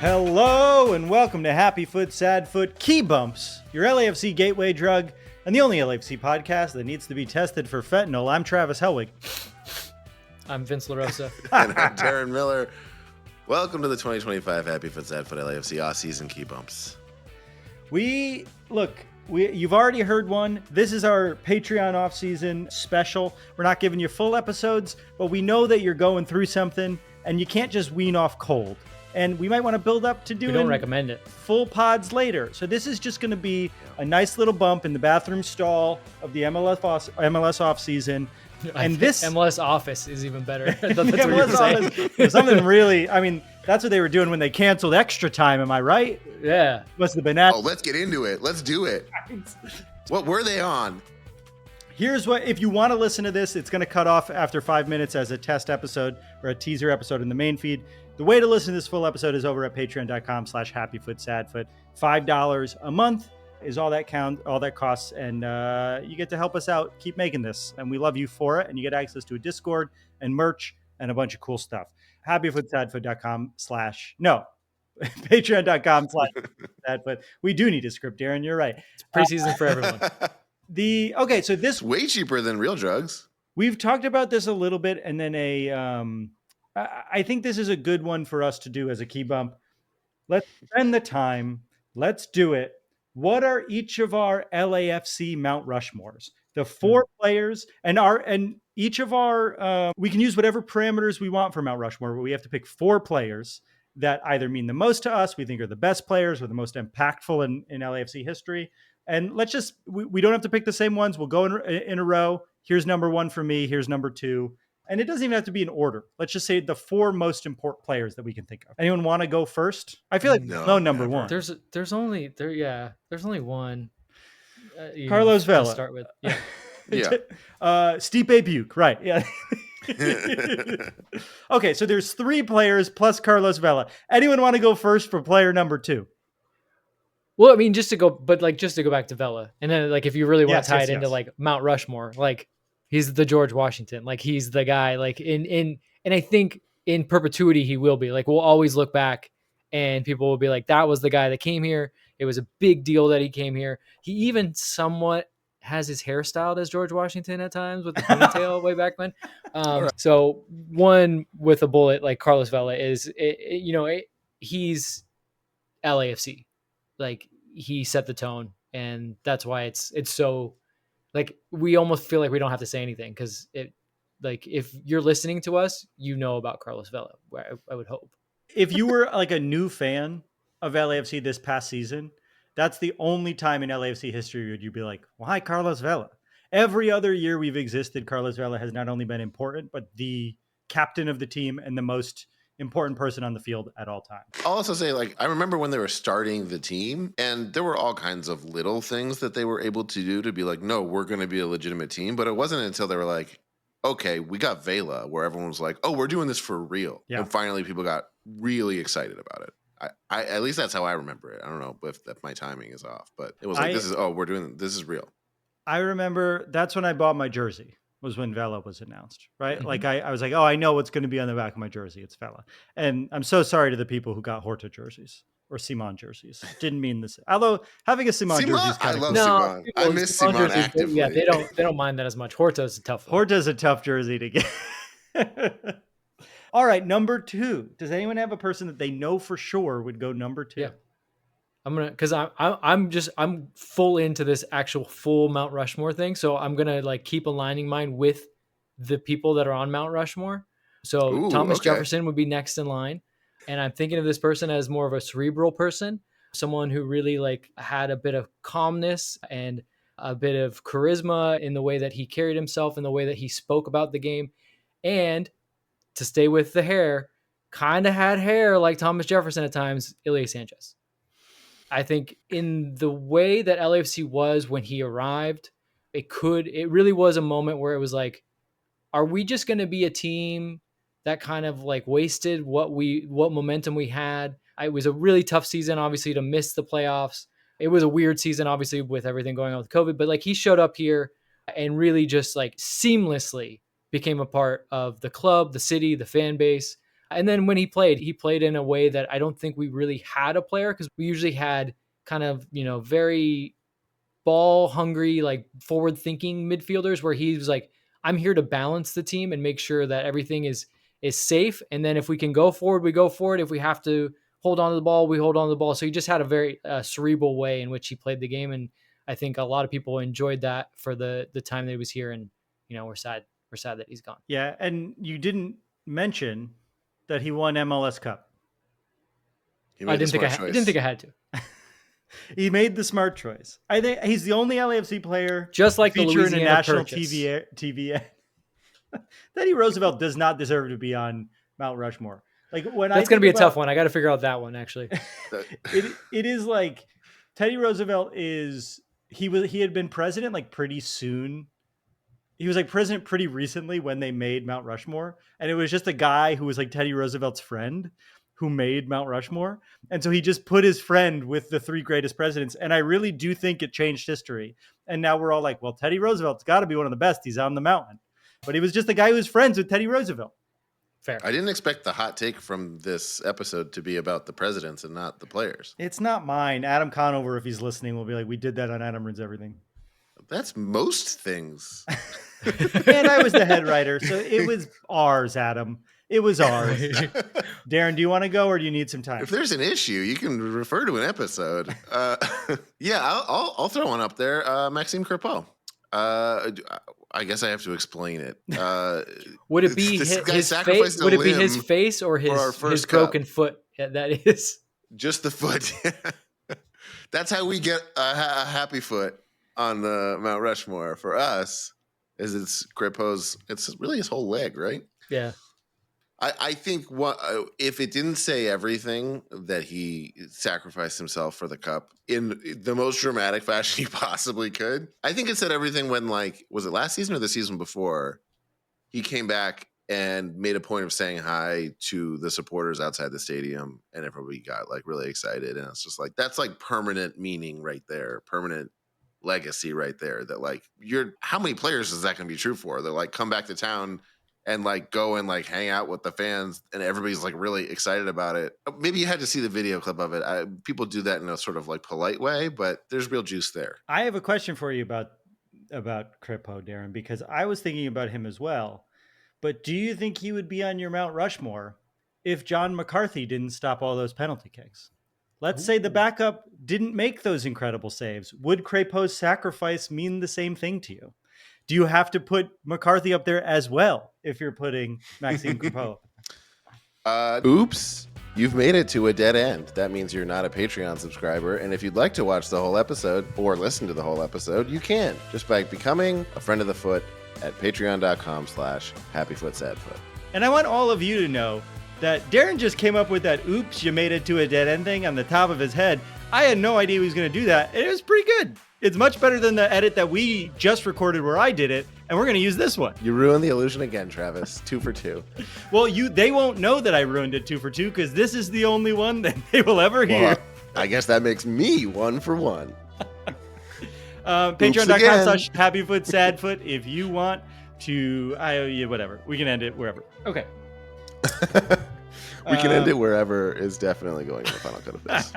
Hello and welcome to Happy Foot, Sad Foot, Key Bumps, your LAFC gateway drug, and the only LAFC podcast that needs to be tested for fentanyl. I'm Travis Helwig. I'm Vince LaRosa. And I'm Darren Miller. Welcome to the 2025 Happy Foot, Sad Foot LAFC off-season Key Bumps. You've already heard one. This is our Patreon off-season special. We're not giving you full episodes, but we know that you're going through something, and you can't just wean off cold. And we might want to build up to doing We don't recommend it. Full pods later. So this is just going to be a nice little bump in the bathroom stall of the MLS offseason. And this MLS office is even better. That's what MLS office, something really, that's what they were doing when they canceled Extra Time. Am I right? Yeah. Must have been that. Oh, let's get into it. Let's do it. What were they on? Here's what, if you want to listen to this, it's going to cut off after 5 minutes as a test episode or a teaser episode in the main feed. The way to listen to this full episode is over at patreon.com/happyfootsadfoot. $5 a month is all that costs. And you get to help us out, keep making this. And we love you for it. And you get access to a Discord and merch and a bunch of cool stuff. Happyfootsadfoot.com/ patreon.com/sadfoot. We do need a script, Darren. You're right. It's preseason for everyone. So this It's way cheaper than real drugs. We've talked about this a little bit, and then I think this is a good one for us to do as a key bump. Let's spend the time. Let's do it. What are each of our LAFC Mount Rushmores? The four players and each of our, we can use whatever parameters we want for Mount Rushmore, but we have to pick four players that either mean the most to us, we think are the best players or the most impactful in LAFC history. And let's just, we don't have to pick the same ones. We'll go in a row. Here's number one for me. Here's number two. And it doesn't even have to be in order. Let's just say the four most important players that we can think of. Anyone want to go first? I feel like no, number one. There's only one. Carlos Vela. Start with. Yeah. Yeah. Stipe Buke. Right. Yeah. Okay. So there's three players plus Carlos Vela. Anyone want to go first for player number two? Well, just to go back to Vela, and then if you really want to tie it into Mount Rushmore, he's the George Washington, he's the guy, and I think in perpetuity he will be. We'll always look back, and people will be like, that was the guy that came here. It was a big deal that he came here. He even somewhat has his hairstyle as George Washington at times with the ponytail way back when. So one with a bullet like Carlos Vela is, he's LAFC. He set the tone, and that's why it's so we almost feel like we don't have to say anything, because if you're listening to us, about Carlos Vela, I would hope. If you were a new fan of LAFC this past season, that's the only time in LAFC history would you be like, why Carlos Vela? Every other year we've existed, Carlos Vela has not only been important, but the captain of the team and the most important person on the field at all times. I'll also say, I remember when they were starting the team, and there were all kinds of little things that they were able to do to be no, we're going to be a legitimate team. But it wasn't until they were like, okay, we got Vela, where everyone was like, oh, we're doing this for real. Yeah. And finally people got really excited about it. I at least that's how I remember it. I don't know if my timing is off, but it was this is real. I remember that's when I bought my jersey. Was when Vela was announced, right? Mm-hmm. I was like, oh, I know what's going to be on the back of my jersey. It's Vela. And I'm so sorry to the people who got Horta jerseys or Simon jerseys. Didn't mean this. Although having a Simon jersey is kind of cool. Simon. I miss Simon actively. Yeah, they don't mind that as much. Horta's a tough one. Horta's a tough jersey to get. All right, number two. Does anyone have a person that they know for sure would go number two? Yeah. Because I'm full into this actual full Mount Rushmore thing. So I'm gonna keep aligning mine with the people that are on Mount Rushmore. So Thomas Jefferson would be next in line. And I'm thinking of this person as more of a cerebral person, someone who really had a bit of calmness and a bit of charisma in the way that he carried himself, in the way that he spoke about the game. And to stay with the hair, kind of had hair like Thomas Jefferson at times, Ilya Sanchez. I think in the way that LAFC was when he arrived, it really was a moment where it was are we just going to be a team that kind of wasted what momentum we had? It was a really tough season, obviously, to miss the playoffs. It was a weird season, obviously, with everything going on with COVID, but he showed up here and really just seamlessly became a part of the club, the city, the fan base. And then when he played in a way that I don't think we really had a player, because we usually had kind of, very ball hungry, like forward thinking midfielders, where he was like, I'm here to balance the team and make sure that everything is safe. And then if we can go forward, we go forward. If we have to hold on to the ball, we hold on to the ball. So he just had a very cerebral way in which he played the game. And I think a lot of people enjoyed that for the time that he was here. And, we're sad that he's gone. Yeah. And you didn't mention that he won MLS Cup. I didn't think I had to. He made the smart choice. I think he's the only LAFC player just like the feature in a Louisiana national purchase. TV ad. Teddy Roosevelt does not deserve to be on Mount Rushmore. Like when that's going to be a tough one. I got to figure out that one actually. it is like Teddy Roosevelt he had been president like pretty soon. He was like president pretty recently when they made Mount Rushmore, and it was just a guy who was like Teddy Roosevelt's friend who made Mount Rushmore. And so he just put his friend with the 3 greatest presidents. And I really do think it changed history. And now we're all like, well, Teddy Roosevelt's got to be one of the best. He's on the mountain. But he was just a guy who was friends with Teddy Roosevelt. Fair. I didn't expect the hot take from this episode to be about the presidents and not the players. It's not mine. Adam Conover, if he's listening, will be like, we did that on Adam Ruins Everything. That's most things. And I was the head writer, so it was ours, Adam. It was ours. Darren, do you want to go or do you need some time? If there's an issue, you can refer to an episode. Yeah, I'll throw one up there. Maxime Crepeau. I guess I have to explain it. Would it be his face? Would it be his face or his broken foot? Yeah, that is just the foot. That's how we get a happy foot on the Mount Rushmore. For us, is it's Crepeau's. It's really his whole leg, right? Yeah. I think if it didn't say everything that he sacrificed himself for the cup in the most dramatic fashion he possibly could, I think it said everything when, like, was it last season or the season before? He came back and made a point of saying hi to the supporters outside the stadium, and everybody got like really excited. And it's just like, that's like permanent meaning right there, permanent legacy right there. That like, how many players is that going to be true for? They're like, come back to town and like go and like hang out with the fans, and everybody's like really excited about it. Maybe you had to see the video clip of it. People do that in a sort of like polite way, but there's real juice there. I have a question for you about Crepeau, Darren, because I was thinking about him as well. But do you think he would be on your Mount Rushmore if John McCarthy didn't stop all those penalty kicks? Let's say the backup didn't make those incredible saves. Would Crepeau's sacrifice mean the same thing to you? Do you have to put McCarthy up there as well if you're putting Maxime Crepeau? Oops. You've made it to a dead end. That means you're not a Patreon subscriber. And if you'd like to watch the whole episode or listen to the whole episode, you can just by becoming a friend of the foot at patreon.com/happyfootsadfoot. And I want all of you to know that Darren just came up with that oops, you made it to a dead end thing on the top of his head. I had no idea he was going to do that. And it was pretty good. It's much better than the edit that we just recorded where I did it, and we're going to use this one. You ruined the illusion again, Travis. 2 for 2. Well, they won't know that I ruined it 2 for 2 because this is the only one that they will ever hear. Well, I guess that makes me 1 for 1. Patreon.com/happyfootsadfoot if you want to, whatever. We can end it wherever. Okay. We can end it wherever is definitely going in the final cut of this.